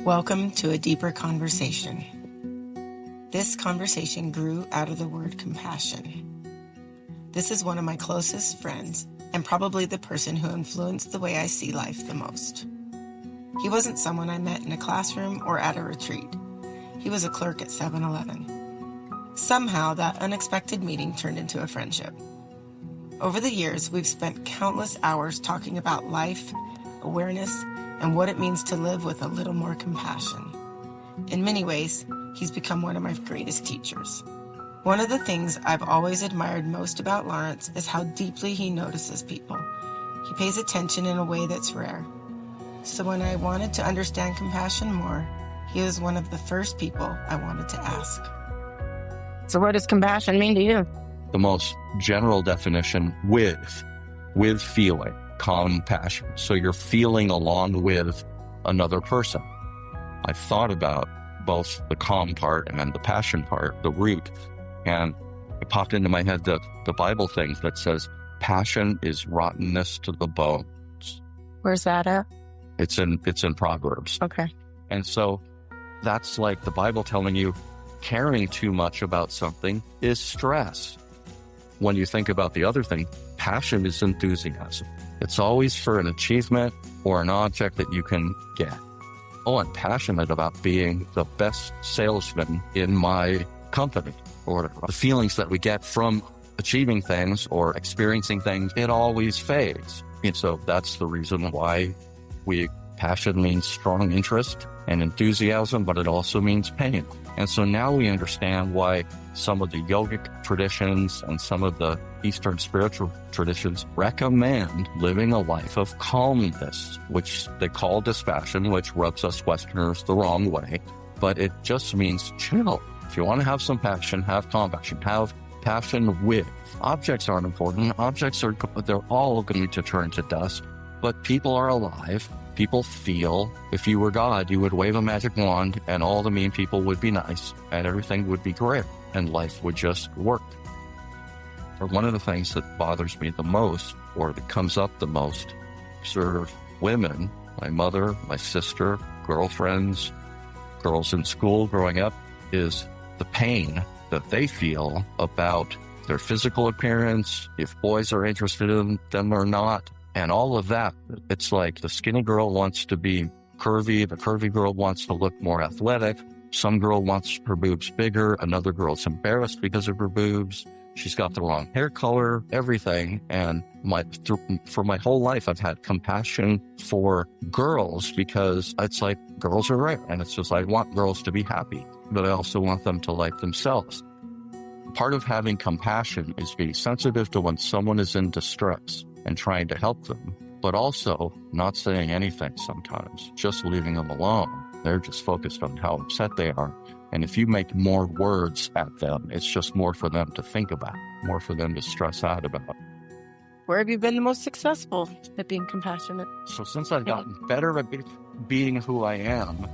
Welcome to a deeper conversation. This conversation grew out of the word compassion. This is one of my closest friends and probably the person who influenced the way I see life the most. He wasn't someone I met in a classroom or at a retreat. He was a clerk at 7-Eleven. Somehow that unexpected meeting turned into a friendship. Over the years, we've spent countless hours talking about life, awareness, and what it means to live with a little more compassion. In many ways, he's become one of my greatest teachers. One of the things I've always admired most about Lawrence is how deeply he notices people. He pays attention in a way that's rare. So when I wanted to understand compassion more, he was one of the first people I wanted to ask. So what does compassion mean to you? The most general definition, with feeling, compassion. So you're feeling along with another person. I thought about both the calm part and the passion part, the root, and it popped into my head the Bible thing that says passion is rottenness to the bones. Where's that at? It's in Proverbs. Okay. And so that's like the Bible telling you caring too much about something is stress. When you think about the other thing, passion is enthusiasm. It's always for an achievement or an object that you can get. Oh, I'm passionate about being the best salesman in my company, or the feelings that we get from achieving things or experiencing things, it always fades. And so that's the reason why passion means strong interest and enthusiasm, but it also means pain. And so now we understand why some of the yogic traditions and some of the Eastern spiritual traditions recommend living a life of calmness, which they call dispassion, which rubs us Westerners the wrong way. But it just means chill. If you want to have some passion, have compassion, have passion with. Objects aren't important. They're all going to turn to dust. But people are alive. People feel. If you were God, you would wave a magic wand and all the mean people would be nice and everything would be great and life would just work. Or one of the things that bothers me the most, or that comes up the most, observe women, my mother, my sister, girlfriends, girls in school growing up, is the pain that they feel about their physical appearance, if boys are interested in them or not. And all of that, it's like the skinny girl wants to be curvy, the curvy girl wants to look more athletic, some girl wants her boobs bigger, another girl's embarrassed because of her boobs, she's got the wrong hair color, everything. And for my whole life, I've had compassion for girls because it's like girls are rare. And it's just, I want girls to be happy, but I also want them to like themselves. Part of having compassion is being sensitive to when someone is in distress and trying to help them, but also not saying anything sometimes, just leaving them alone. They're just focused on how upset they are. And if you make more words at them, it's just more for them to think about, more for them to stress out about. Where have you been the most successful at being compassionate? So since I've gotten better at being who I am,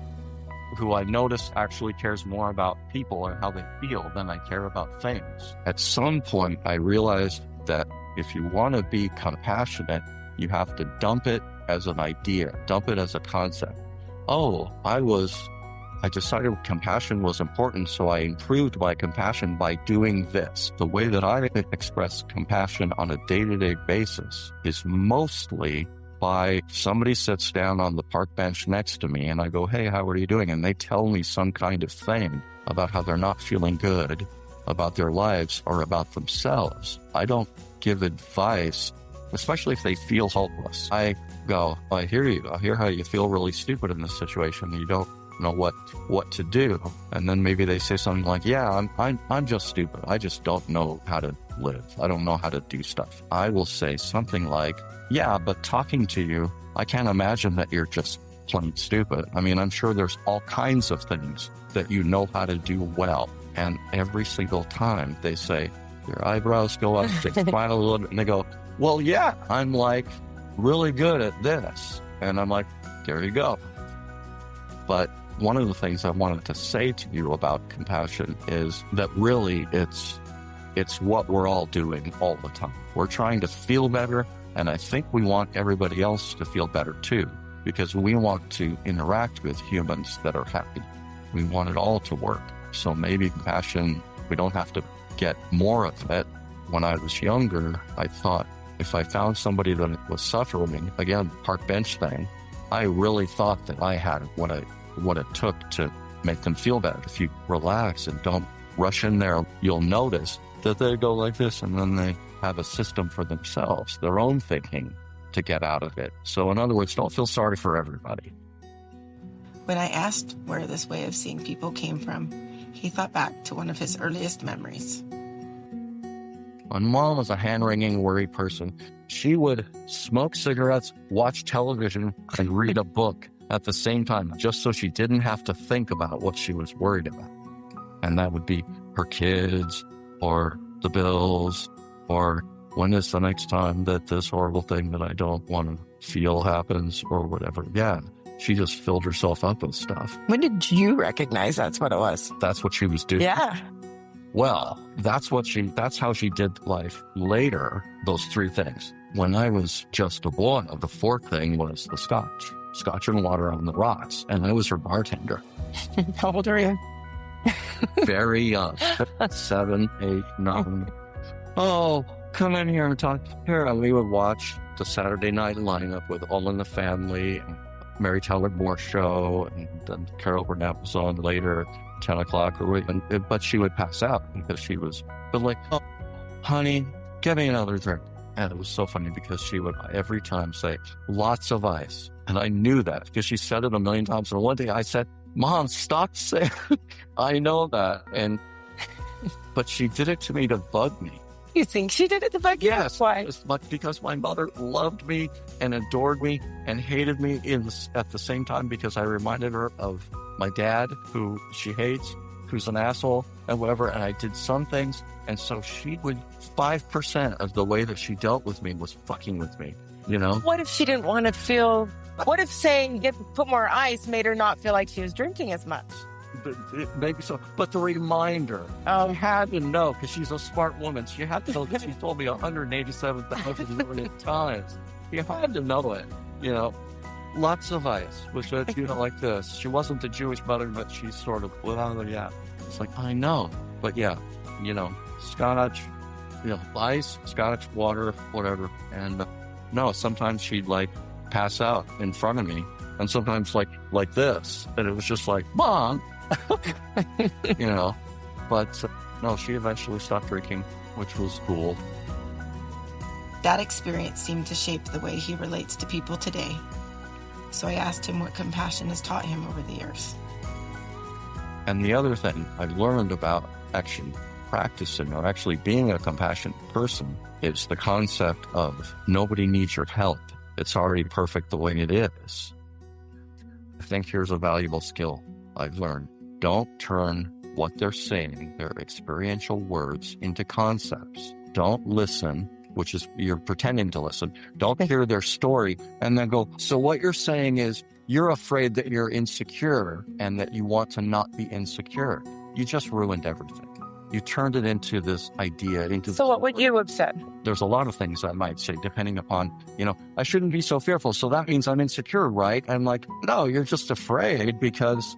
who I notice actually cares more about people and how they feel than I care about things. At some point, I realized that if you want to be compassionate, you have to dump it as an idea, dump it as a concept. Oh, I decided compassion was important, so I improved my compassion by doing this. The way that I express compassion on a day-to-day basis is mostly by somebody sits down on the park bench next to me and I go, hey, how are you doing? And they tell me some kind of thing about how they're not feeling good about their lives or about themselves. I don't give advice, especially if they feel hopeless. I go, I hear you. I hear how you feel really stupid in this situation. You don't know what to do. And then maybe they say something like, yeah, I'm just stupid. I just don't know how to live. I don't know how to do stuff. I will say something like, yeah, but talking to you, I can't imagine that you're just plain stupid. I mean, I'm sure there's all kinds of things that you know how to do well. And every single time they say, your eyebrows go up, they smile a little bit, and they go, well, yeah, I'm like really good at this. And I'm like, there you go. But one of the things I wanted to say to you about compassion is that really it's what we're all doing all the time. We're trying to feel better, and I think we want everybody else to feel better too. because we want to interact with humans that are happy. We want it all to work. So maybe compassion, we don't have to get more of it. When I was younger, I thought if I found somebody that was suffering, again, park bench thing, I really thought that I had what it took to make them feel better. If you relax and don't rush in there, you'll notice that they go like this, and then they have a system for themselves, their own thinking to get out of it. So in other words, don't feel sorry for everybody. When I asked where this way of seeing people came from, he thought back to one of his earliest memories. When Mom was a hand-wringing, worried person, she would smoke cigarettes, watch television, and read a book at the same time, just so she didn't have to think about what she was worried about. And that would be her kids, or the bills, or when is the next time that this horrible thing that I don't want to feel happens, or whatever. Yeah, she just filled herself up with stuff. When did you recognize that's what it was? That's what she was doing. Yeah. Well, that's how she did life later, those three things. When I was just a boy, the fourth thing was the scotch and water on the rocks. And I was her bartender. How old are you? Very young. 7, 8, 9. Oh, come in here and talk. Here, and we would watch the Saturday night lineup with All in the Family, and Mary Tyler Moore Show, and then Carol Burnett was on later, 10 o'clock, but she would pass out because she was, like, oh, honey, give me another drink. And it was so funny because she would every time say, lots of ice. And I knew that because she said it a million times. And one day I said, Mom, stop saying I know that. But she did it to me to bug me. You think she did it to bug you? Yes. Why? Because my mother loved me and adored me and hated me at the same time, because I reminded her of my dad, who she hates, who's an asshole and whatever. And I did some things. And so she would, 5% of the way that she dealt with me was fucking with me, you know? What if she didn't want to feel, what if saying put more ice made her not feel like she was drinking as much? Maybe so. But the reminder, I had to know, because she's a smart woman. She had to know that she told me 187,000 million times. You had to know it, you know? Lots of ice, which, like this. She wasn't the Jewish mother, but she's sort of, well, yeah. It's like, I know. But yeah, scotch, ice, scotch, water, whatever. And no, sometimes she'd pass out in front of me, and sometimes like this. And it was just like, Mom, But no, she eventually stopped drinking, which was cool. That experience seemed to shape the way he relates to people today. So I asked him what compassion has taught him over the years. And the other thing I learned about actually practicing, or actually being a compassionate person, is the concept of nobody needs your help. It's already perfect the way it is. I think here's a valuable skill I've learned. Don't turn what they're saying, their experiential words, into concepts. Don't listen, which is you're pretending to listen. Don't hear their story and then go, so what you're saying is you're afraid that you're insecure and that you want to not be insecure. You just ruined everything. You turned it into this idea. So what would you have said? There's a lot of things I might say, depending upon, I shouldn't be so fearful. So that means I'm insecure, right? I'm like, no, you're just afraid because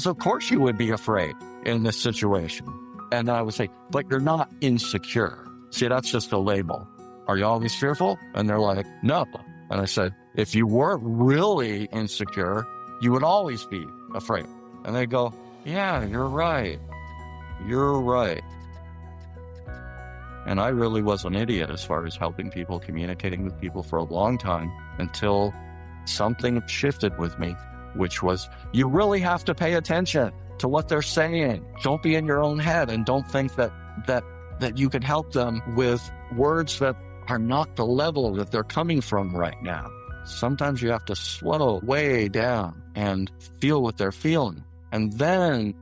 of course you would be afraid in this situation. And I would say, but you're not insecure. See, that's just a label. Are you always fearful? And they're like, no. And I said, if you weren't really insecure, you would always be afraid. And they go, yeah, you're right. You're right. And I really was an idiot as far as helping people, communicating with people for a long time, until something shifted with me, which was, you really have to pay attention to what they're saying. Don't be in your own head, and don't think that you can help them with words that are not the level that they're coming from right now. Sometimes you have to slow way down and feel what they're feeling. And then,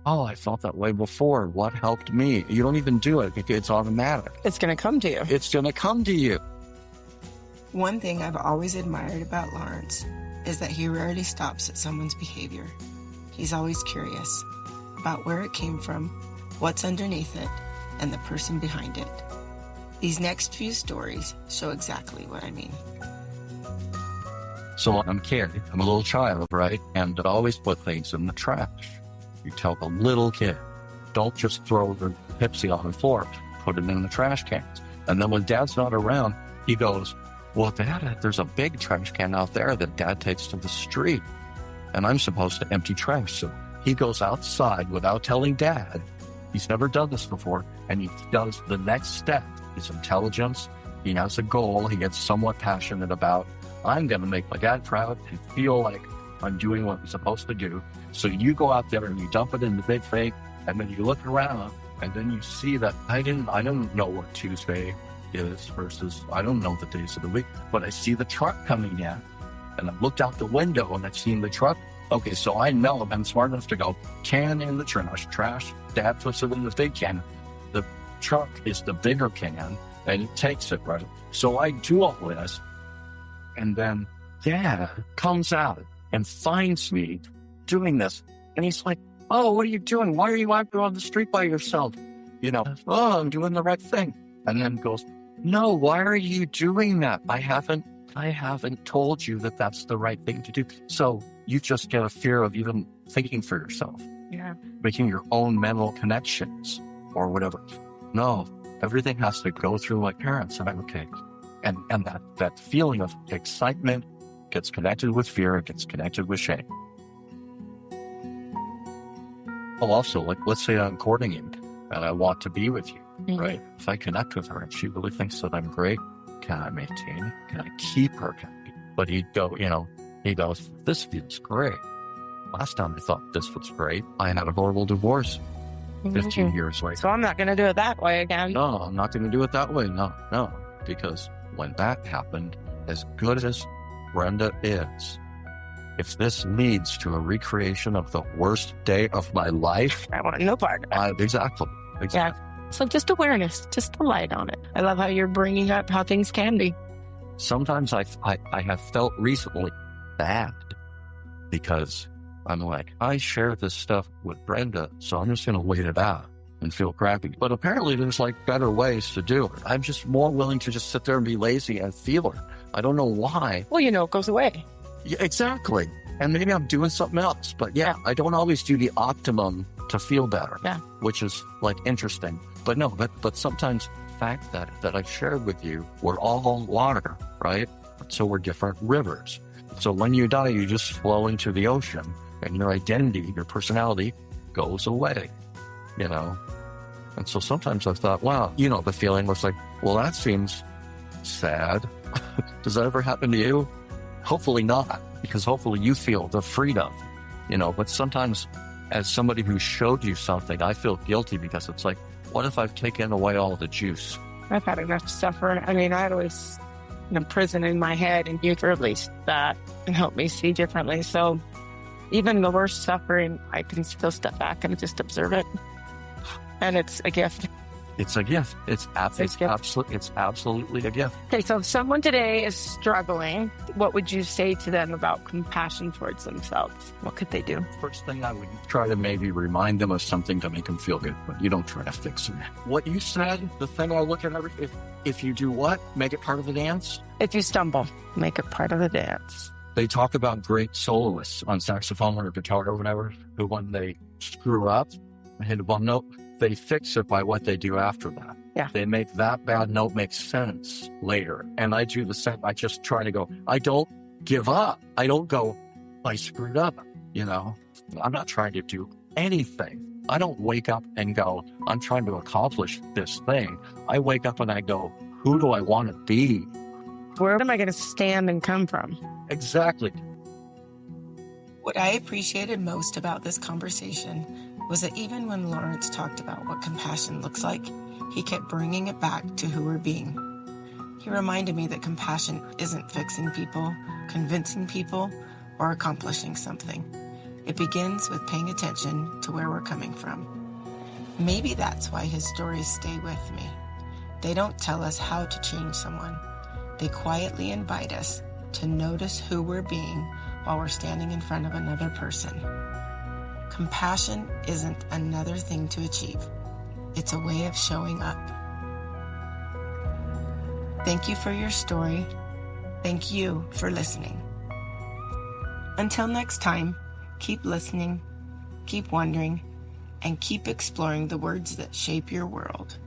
oh, I felt that way before. What helped me? You don't even do it. It's automatic. It's going to come to you. It's going to come to you. One thing I've always admired about Lawrence is that he rarely stops at someone's behavior. He's always curious about where it came from, what's underneath it, and the person behind it. These next few stories show exactly what I mean. So I'm carried. I'm a little child, right? And I always put things in the trash. You tell the little kid, don't just throw the Pepsi on the floor, put it in the trash cans. And then when Dad's not around, he goes, well, Dad, there's a big trash can out there that Dad takes to the street. And I'm supposed to empty trash. So he goes outside without telling Dad. He's never done this before. And he does the next step. His intelligence. He has a goal he gets somewhat passionate about. I'm going to make my dad proud and feel like I'm doing what I'm supposed to do. So you go out there and you dump it in the big thing, and then you look around, and then you see that I don't know what Tuesday is versus I don't know the days of the week, but I see the truck coming in, and I looked out the window and I've seen the truck. Okay, so I know I'm smart enough to go, can in the trash, Dad puts it in the big can. The truck is the bigger can, and it takes it, right? So I do all this, and then Dad comes out and finds me doing this. And he's like, oh, what are you doing? Why are you out there on the street by yourself? Oh, I'm doing the right thing. And then goes, no, why are you doing that? I haven't told you that that's the right thing to do. So you just get a fear of even thinking for yourself. Yeah. Making your own mental connections or whatever. No, everything has to go through my parents, and I'm okay. And that feeling of excitement gets connected with fear, it gets connected with shame. Well, also, like, let's say I'm courting you and I want to be with you, right? If I connect with her and she really thinks that I'm great, can I maintain it? Can I keep her happy? But he goes, this feels great. Last time I thought this was great, I had a horrible divorce 15 years later. So I'm not going to do it that way again. No, I'm not going to do it that way. No. Because when that happened, as good as Brenda is, if this leads to a recreation of the worst day of my life, I want no part of it. Exactly. Yeah. So just awareness, just the light on it. I love how you're bringing up how things can be. Sometimes I have felt recently bad because I'm like, I share this stuff with Brenda, so I'm just going to wait it out and feel crappy. But apparently there's like better ways to do it. I'm just more willing to just sit there and be lazy and feel it. I don't know why. Well, it goes away. Yeah, exactly. And maybe I'm doing something else. But yeah, I don't always do the optimum to feel better. Yeah. Which is like interesting. But no, but sometimes the fact that I've shared with you, we're all water, right? So we're different rivers. So when you die, you just flow into the ocean and your identity, your personality goes away, And so sometimes I thought, wow, the feeling was like, well, that seems sad. Does that ever happen to you? Hopefully not, because hopefully you feel the freedom, but sometimes as somebody who showed you something, I feel guilty because it's like, what if I've taken away all the juice? I've had enough to suffer. I mean, I was in a prison in my head, and you've released that and helped me see differently. So even the worst suffering, I can still step back and just observe it. And it's a gift. It's a gift. It's absolutely a gift. Okay, so if someone today is struggling, what would you say to them about compassion towards themselves? What could they do? First thing, I would try to maybe remind them of something to make them feel good, but you don't try to fix them. What you said, the thing I look at if you do what? Make it part of the dance? If you stumble, make it part of the dance. They talk about great soloists on saxophone or guitar or whatever, who when they screw up, hit one note, they fix it by what they do after that. Yeah. They make that bad note make sense later. And I do the same. I just try to go, I don't give up. I don't go, I screwed up. I'm not trying to do anything. I don't wake up and go, I'm trying to accomplish this thing. I wake up and I go, who do I want to be? Where am I going to stand and come from? Exactly. What I appreciated most about this conversation was that even when Lawrence talked about what compassion looks like, he kept bringing it back to who we're being. He reminded me that compassion isn't fixing people, convincing people, or accomplishing something. It begins with paying attention to where we're coming from. Maybe that's why his stories stay with me. They don't tell us how to change someone. They quietly invite us to notice who we're being while we're standing in front of another person. Compassion isn't another thing to achieve. It's a way of showing up. Thank you for your story. Thank you for listening. Until next time, keep listening, keep wondering, and keep exploring the words that shape your world.